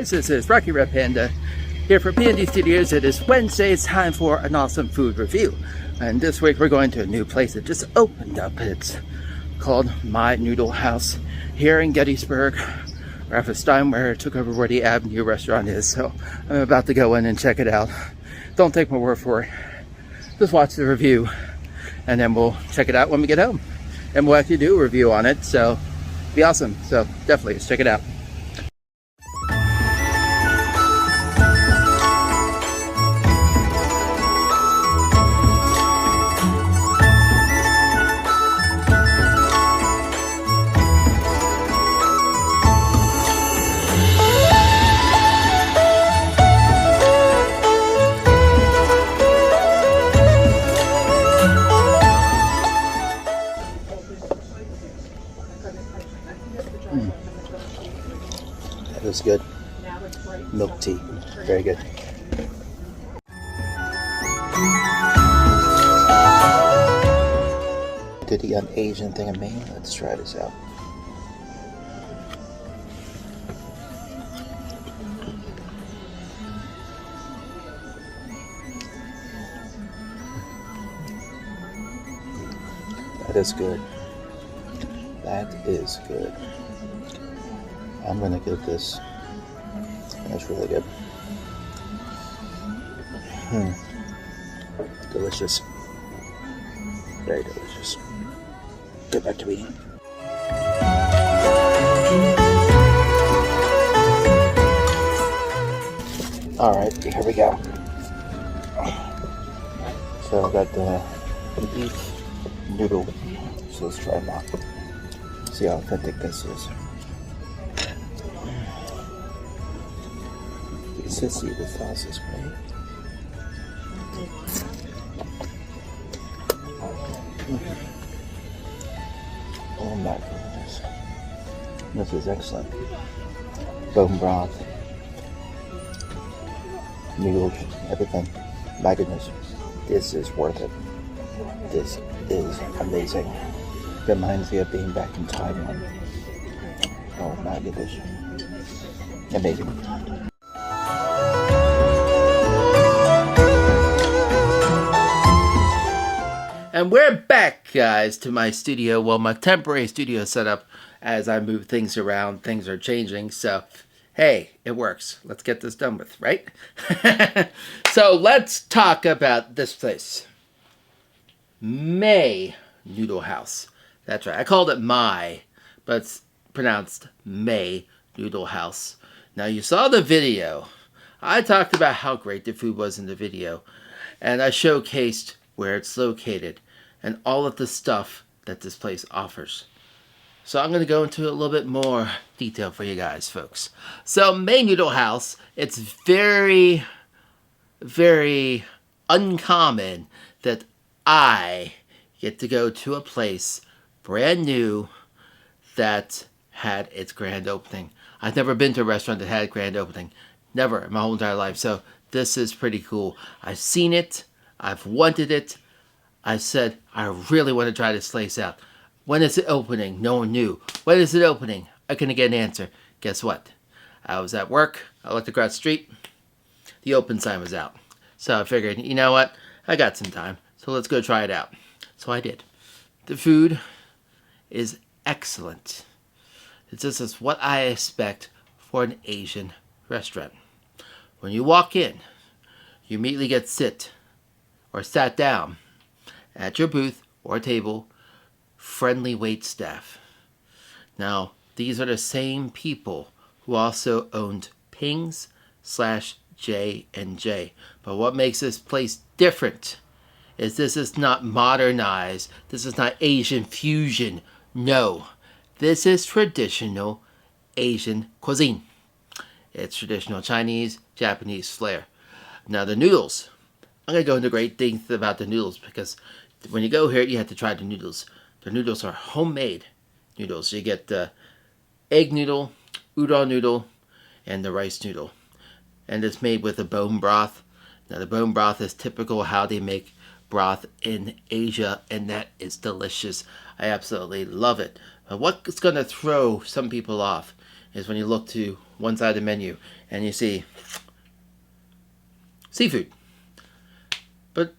guys, this is Rocky Red Panda here for P&D Studios. It is Wednesday. It's time for an awesome food review. And this week we're going to a new place that just opened up. It's called Mai Noodle House here in Gettysburg. We're after Stienwere took over where the Avenue restaurant is. So I'm about to go in and check it out. Don't take my word for it. Just watch the review and then we'll check it out when we get home. And we'll actually do a review on it. So it'll be awesome. So definitely let's check it out. That was good. Milk tea. Very good. Did the Asian thing of me? Let's try this out. That is good. That is good. I'm gonna give this. That's really good. Delicious. Very delicious. Get back to eating. Alright, here we go. So I got the beef noodle. So let's try them out. See how authentic this is. The consistency of the sauce is great. Oh my goodness. This is excellent. Bone broth, noodles, everything. My goodness. This is worth it. This is amazing. Reminds me of being back in Taiwan. Oh my goodness. Amazing. And we're back, guys, to my studio. Well, my temporary studio setup. As I move things around, things are changing. So, hey, it works. Let's get this done with, right? So, let's talk about this place. Mai Noodle House. That's right. I called it Mai, but it's pronounced Mai Noodle House. Now, you saw the video. I talked about how great the food was in the video, and I showcased where it's located and all of the stuff that this place offers. So I'm going to go into a little bit more detail for you guys, folks. So Mai Noodle House, it's very, very uncommon that I get to go to a place brand new that had its grand opening. I've never been to a restaurant that had a grand opening. Never in my whole entire life. So this is pretty cool. I've seen it. I've wanted it. I said, I really want to try this place out. When is it opening? No one knew. When is it opening? I couldn't get an answer. Guess what? I was at work. I looked across the street. The open sign was out. So I figured, you know what? I got some time. So let's go try it out. So I did. The food is excellent. This is what I expect for an Asian restaurant. When you walk in, you immediately get sat down at your booth or table, friendly wait staff. Now, these are the same people who also owned Ping's / J&J. But what makes this place different is this is not modernized. This is not Asian fusion. No, this is traditional Asian cuisine. It's traditional Chinese, Japanese flair. Now the noodles. I'm going to go into great things about the noodles because when you go here, you have to try the noodles. The noodles are homemade noodles. You get the egg noodle, udon noodle, and the rice noodle. And it's made with a bone broth. Now the bone broth is typical how they make broth in Asia, and that is delicious. I absolutely love it. But what's going to throw some people off is when you look to one side of the menu and you see seafood. But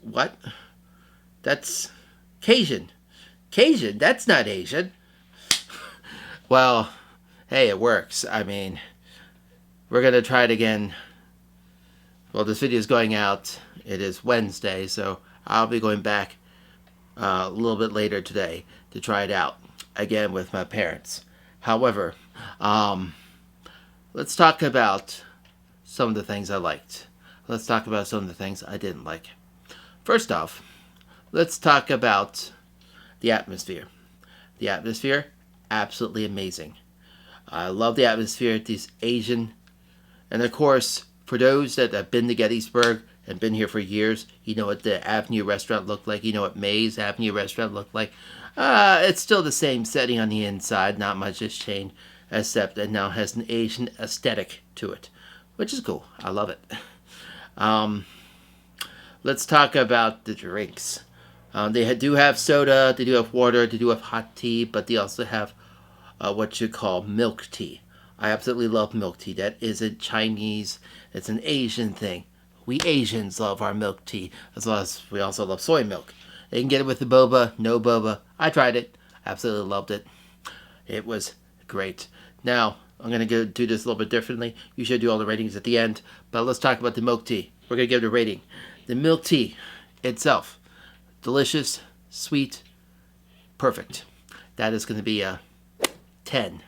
what? That's Cajun. Cajun? That's not Asian. Well, hey, it works. I mean, we're going to try it again. Well, this video is going out. It is Wednesday, so I'll be going back a little bit later today to try it out again with my parents. However, let's talk about some of the things I liked. Let's talk about some of the things I didn't like. First off, let's talk about the atmosphere. The atmosphere, absolutely amazing. I love the atmosphere at these Asian, and of course, for those that have been to Gettysburg and been here for years, you know what the Avenue restaurant looked like. You know what May's Avenue restaurant looked like. It's still the same setting on the inside. Not much has changed, except it now has an Asian aesthetic to it, which is cool. I love it. Let's talk about the drinks. They do have soda, they do have water, they do have hot tea, but they also have what you call milk tea. I absolutely love milk tea. That isn't Chinese. It's an Asian thing. We Asians love our milk tea, as well as we also love soy milk. They can get it with the boba, no boba. I tried it. Absolutely loved it. It was great. Now, I'm going to go do this a little bit differently. You should do all the ratings at the end, but let's talk about the milk tea. We're going to give it a rating. The milk tea itself, delicious, sweet, perfect. That is going to be a 10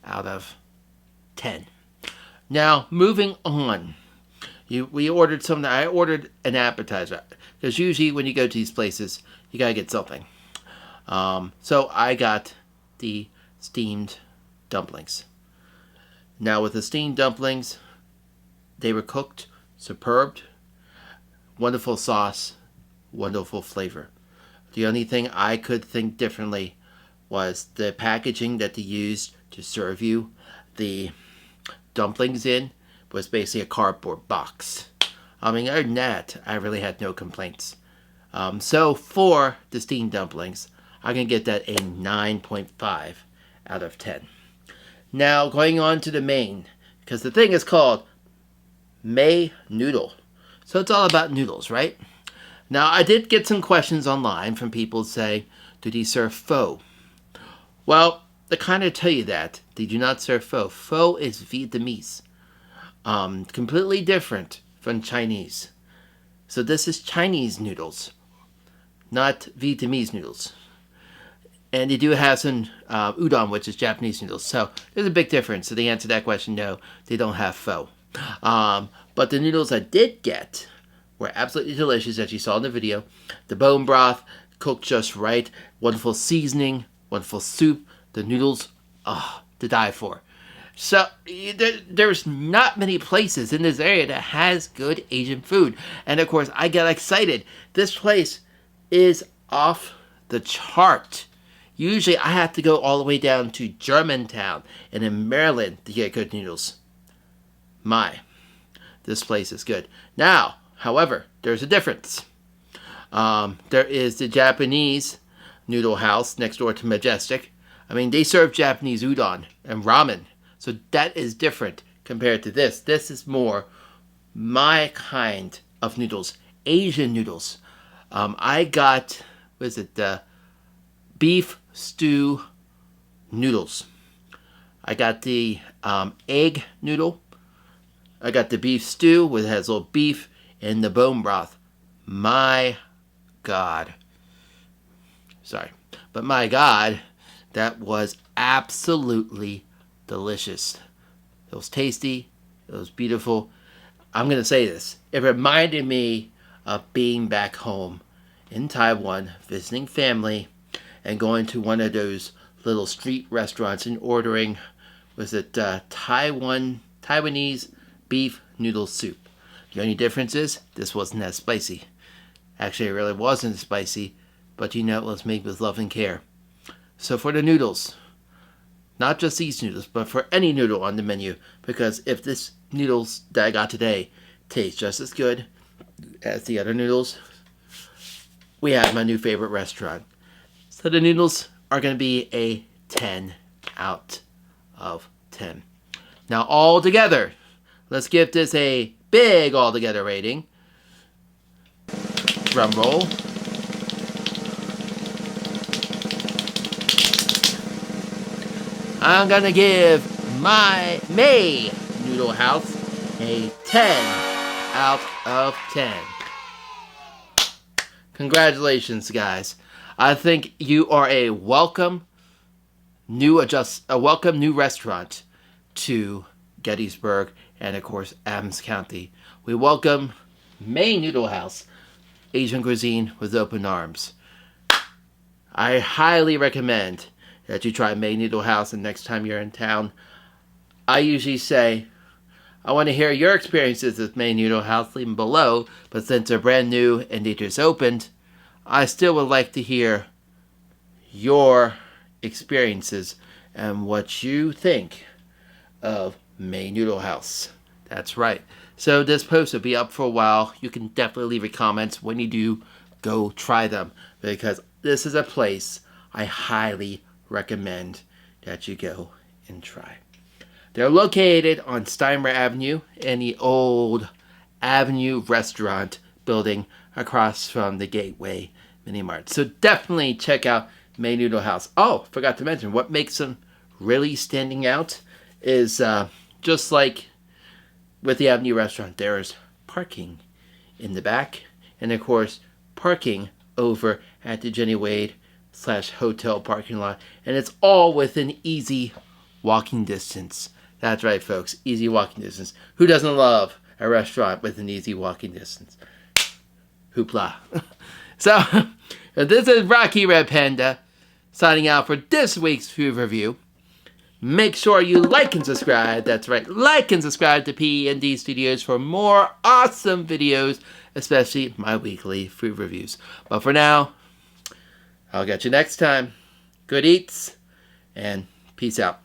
out of 10. Now, moving on. We ordered something. I ordered an appetizer, because usually when you go to these places, you got to get something. So I got the steamed dumplings. Now, with the steamed dumplings, they were cooked, superb, wonderful sauce, wonderful flavor. The only thing I could think differently was the packaging that they used to serve you the dumplings in was basically a cardboard box. I mean, other than that, I really had no complaints. So for the steamed dumplings, I can get that a 9.5 out of 10. Now, going on to the main, because the thing is called Mai Noodle. So it's all about noodles, right? Now, I did get some questions online from people saying, do they serve pho? Well, to kind of tell you that, they do not serve pho. Pho is Vietnamese. Completely different from Chinese. So this is Chinese noodles, not Vietnamese noodles. And they do have some udon, which is Japanese noodles. So there's a big difference. So the answer to that question, no, they don't have pho. But the noodles I did get were absolutely delicious, as you saw in the video. The bone broth, cooked just right. Wonderful seasoning, wonderful soup. The noodles, to die for. So there's not many places in this area that has good Asian food. And of course, I got excited. This place is off the chart. Usually, I have to go all the way down to Germantown and in Maryland to get good noodles. This place is good. Now, however, there's a difference. There is the Japanese noodle house next door to Majestic. I mean, they serve Japanese udon and ramen. So that is different compared to this. This is more my kind of noodles. Asian noodles. I got, beef stew noodles. I got the egg noodle. I got the beef stew, which has a little beef and the bone broth. My God. Sorry. But my God, that was absolutely delicious. It was tasty. It was beautiful. I'm going to say this. It reminded me of being back home in Taiwan, visiting family, and going to one of those little street restaurants and ordering, Taiwanese beef noodle soup. The only difference is this wasn't as spicy. Actually, it really wasn't spicy, but it was made with love and care. So for the noodles, not just these noodles, but for any noodle on the menu, because if this noodles that I got today taste just as good as the other noodles, we have my new favorite restaurant. So the noodles are going to be a 10 out of 10. Now, all together, let's give this a big altogether rating. Drum roll. I'm gonna give my Mai Noodle House a 10 out of 10. Congratulations, guys. I think you are a welcome new restaurant to Gettysburg and, of course, Adams County. We welcome Mai Noodle House, Asian cuisine with open arms. I highly recommend that you try Mai Noodle House the next time you're in town. I usually say, I want to hear your experiences with Mai Noodle House, leave them below, but since they're brand new and they just opened, I still would like to hear your experiences and what you think of Mai Noodle House. That's right. So this post will be up for a while. You can definitely leave your comments when you do go try them, because this is a place I highly recommend that you go and try. They're located on Stienwere Avenue in the old Avenue restaurant building across from the Gateway Mini Mart. So definitely check out Mai Noodle House. Oh, forgot to mention, what makes them really standing out is just like with the Avenue restaurant, there is parking in the back, and of course parking over at the Jenny Wade / hotel parking lot, and it's all within easy walking distance. That's right, folks, easy walking distance. Who doesn't love a restaurant with an easy walking distance? Hoopla. So this is Rocky Red Panda signing out for this week's food review. Make sure you like and subscribe. That's right, like and subscribe to P&D Studios for more awesome videos, especially my weekly food reviews. But for now, I'll catch you next time. Good eats, and peace out.